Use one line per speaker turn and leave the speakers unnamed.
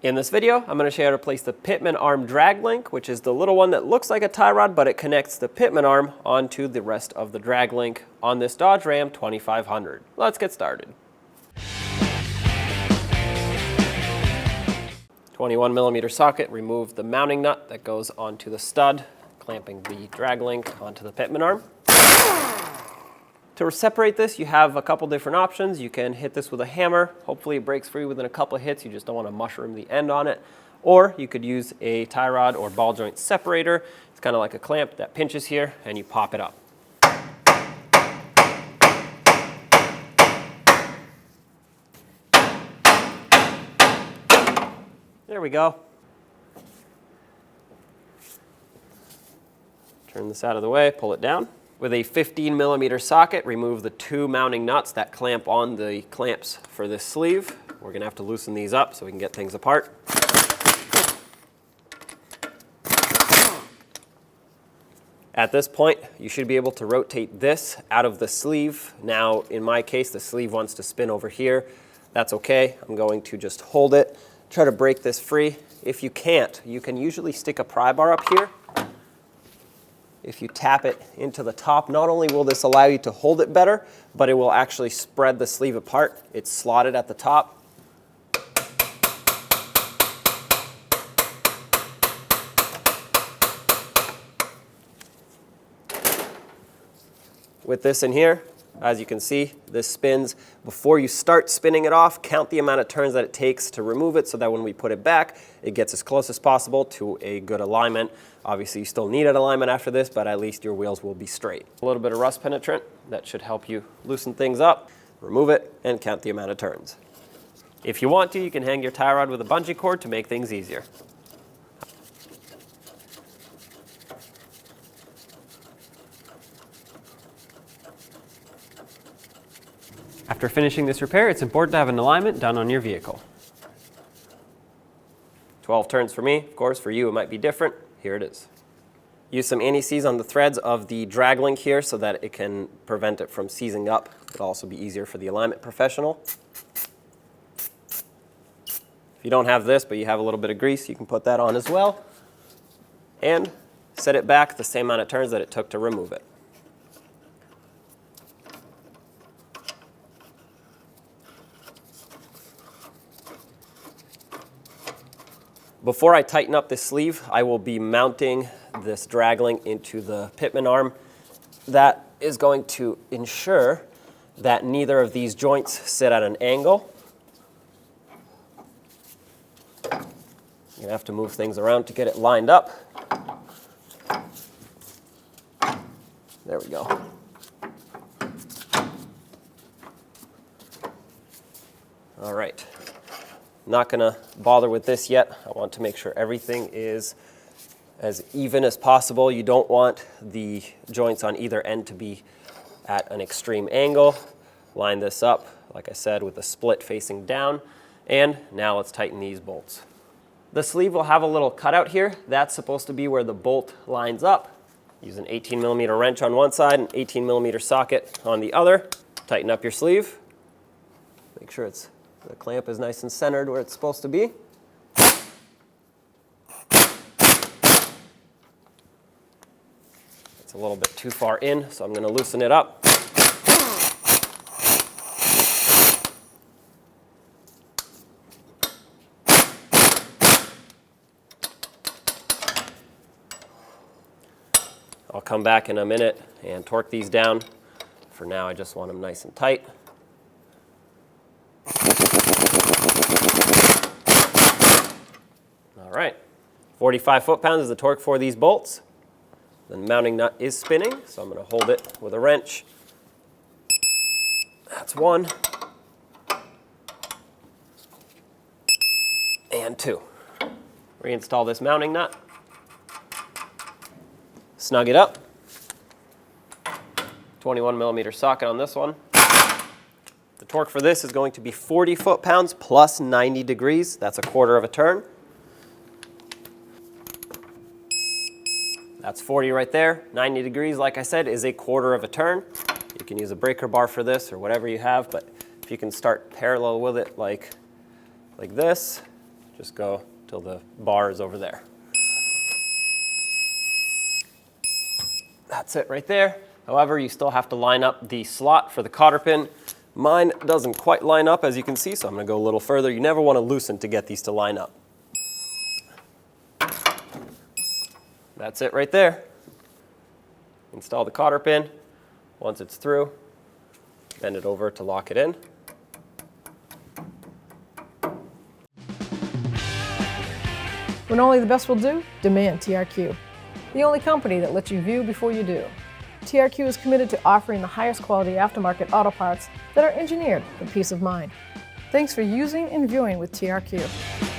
In this video, I'm going to show you how to place the Pitman arm drag link, which is the little one that looks like a tie rod, but it connects the Pitman arm onto the rest of the drag link on this Dodge Ram 2500. Let's get started. 21mm socket, remove the mounting nut that goes onto the stud, clamping the drag link onto the Pitman arm. To separate this, you have a couple different options. You can hit this with a hammer. Hopefully it breaks free within a couple of hits. You just don't want to mushroom the end on it. Or you could use a tie rod or ball joint separator. It's kind of like a clamp that pinches here, and you pop it up. There we go. Turn this out of the way, pull it down. With a 15mm socket, remove the two mounting nuts that clamp on the clamps for this sleeve. We're going to have to loosen these up so we can get things apart. At this point, you should be able to rotate this out of the sleeve. Now, in my case, the sleeve wants to spin over here. That's okay. I'm going to just hold it, try to break this free. If you can't, you can usually stick a pry bar up here. If you tap it into the top, not only will this allow you to hold it better, but it will actually spread the sleeve apart. It's slotted at the top. With this in here, as you can see, this spins. Before you start spinning it off, count the amount of turns that it takes to remove it so that when we put it back, it gets as close as possible to a good alignment. Obviously, you still need an alignment after this, but at least your wheels will be straight. A little bit of rust penetrant, that should help you loosen things up. Remove it and count the amount of turns. If you want to, you can hang your tie rod with a bungee cord to make things easier. After finishing this repair, it's important to have an alignment done on your vehicle. 12 turns for me. Of course, for you it might be different. Here it is. Use some anti-seize on the threads of the drag link here so that it can prevent it from seizing up. It'll also be easier for the alignment professional. If you don't have this, but you have a little bit of grease, you can put that on as well. And set it back the same amount of turns that it took to remove it. Before I tighten up this sleeve, I will be mounting this drag link into the Pitman arm. That is going to ensure that neither of these joints sit at an angle. You're going to have to move things around to get it lined up. There we go. All right. Not going to bother with this yet. I want to make sure everything is as even as possible. You don't want the joints on either end to be at an extreme angle. Line this up, like I said, with the split facing down. And now let's tighten these bolts. The sleeve will have a little cutout here. That's supposed to be where the bolt lines up. Use an 18mm wrench on one side and 18mm socket on the other. Tighten up your sleeve. Make sure the clamp is nice and centered where it's supposed to be. It's a little bit too far in, so I'm going to loosen it up. I'll come back in a minute and torque these down. For now, I just want them nice and tight. All right, 45 foot-pounds is the torque for these bolts. The mounting nut is spinning, so I'm going to hold it with a wrench. That's one. And two. Reinstall this mounting nut. Snug it up. 21mm socket on this one. The torque for this is going to be 40 foot-pounds plus 90 degrees. That's a quarter of a turn. That's 40 right there. 90 degrees, like I said, is a quarter of a turn. You can use a breaker bar for this or whatever you have, but if you can start parallel with it like this, Just go till the bar is over there. That's it right there. However, you still have to line up the slot for the cotter pin. Mine doesn't quite line up, as you can see, so I'm going to go a little further. You never want to loosen to get these to line up. That's it right there. Install the cotter pin. Once it's through, bend it over to lock it in.
When only the best will do, demand TRQ. The only company that lets you view before you do. TRQ is committed to offering the highest quality aftermarket auto parts that are engineered for peace of mind. Thanks for using and viewing with TRQ.